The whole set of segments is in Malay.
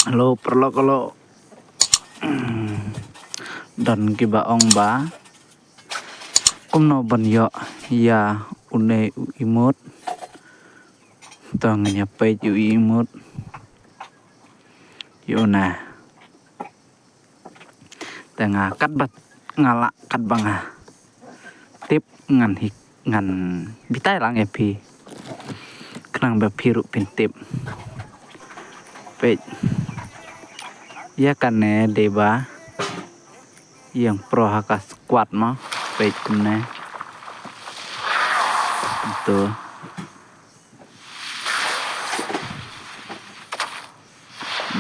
Lo perlo kalau dan kiba ong ba kumno ban yo ya une imut tong nya pe yu imut yo na tengah kat bat ngalak kat banga tip ngan hik ngan bitai lang epi kenang ba piru pintip pe ya kan ne deba yang pro haka squad mah pe kumne itu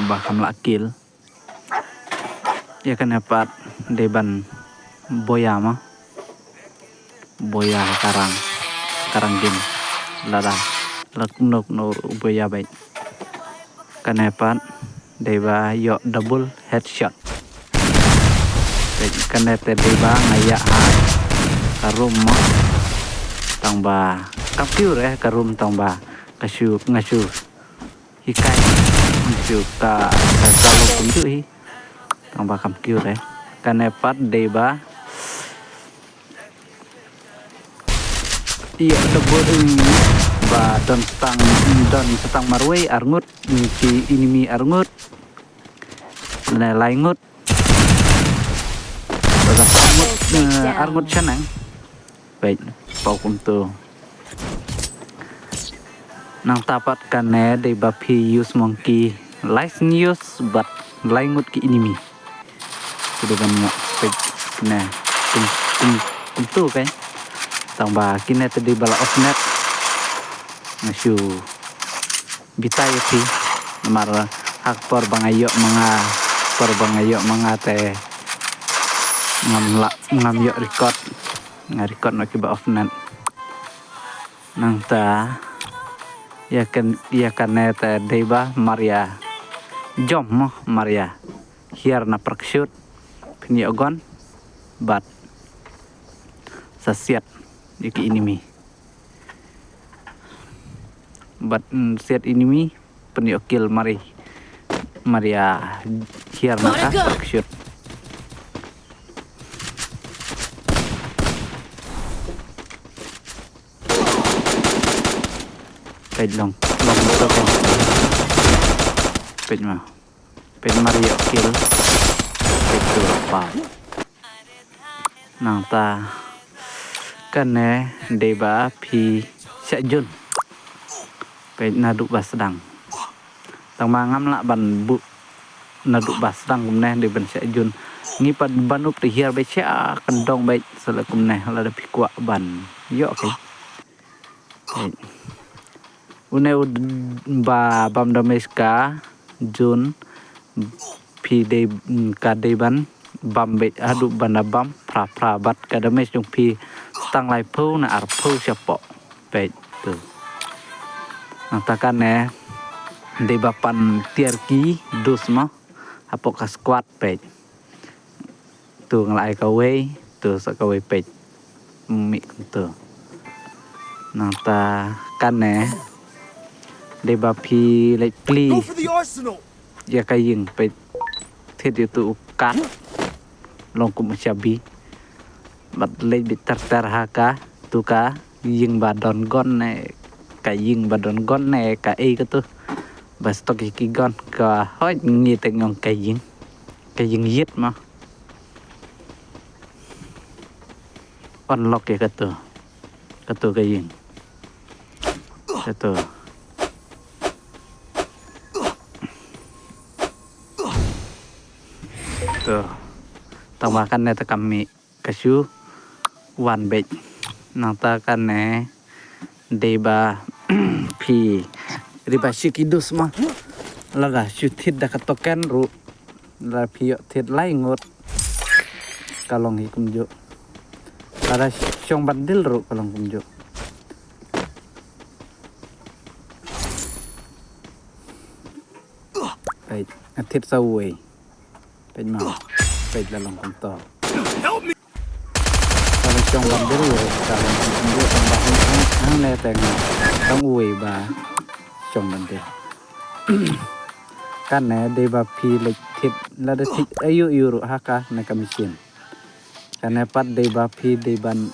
bakam lakil ya kan dapat deban boya mah boya karang game lada laknok no boya baik kan dapat deba yo double headshot baik kan dapat deba ngaya karum mah tangba kapiur karum tangba kasu ngasu hikai ngasu ka salo kunju hi tangba kapiur kan dapat deba iya double ba don setang marway arngut ki inimi arngut na laingut arngut chanang baik pau kumtu nang tapat kane de bapi use monkey lies news but laingut ki inimi sudah banyak baik nah kumtu kan tambah kini tadi bala osnet ngasu bitai ti mar hak por bangayo mga te ngam yo record no kiba osnet nang ta ya kan te deba maria jom maria here na prakshoot pini ogon but sasiat iki inimi but set inimi peniokil Maria here na prakshoot page long page ma page Maria kill page tu apa nang ta kan deba phi sajun pe naduk basdang tang mangam la ban bu naduk basdang kumne de ban sajun ni pad banup ti hiar be cha kendong be sala kumne la de pikwa ban yo ke une ba bam domeska jun phi de ka de ban bam be adu bana bam pra bat ka de mes jung phi tang lai phu na ar phu chapo pe tu natakan de bapan tierki dusma apok squad pe tu nglai ka we tu sa ka we pe mi tu nata kan de bapi lai pli ya kaying pe thiết itu kat long kum chabi bat le bitar haka tuka ying badon gon ka ying badon gon ka e ka tu bas to ki gon ka hoi ngi te ngong ka ying yit ma unlock ka tu ka ying ka tu tambahkan neta kami kasu one bed natakan deba pi riba sikidus mah laga syutit dak token ru la pio tit laingut kalong hikum jo ada syong bandil ru kalong kumjo baik atit sawai baik mah baik dalam kontor kalau syong bandil ru kalong kumjo tambahin ang leteng tong uwe ba syong bandil kan deba pi like tit la de tik ayu euro haka na kamisin kan pat deba pi deban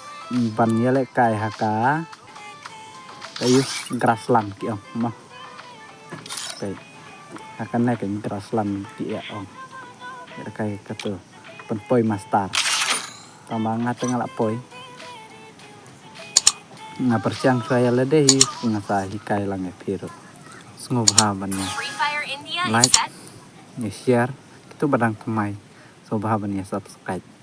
ban yele kai haka ayu grassland ki mah kai akan naik ke grassland ki ong kai kata penpoi master tambah ngateng poi na persiang saya ledehi ngasa hikai lang piro sngobhabannya like share itu badang kemai so bahabannya subscribe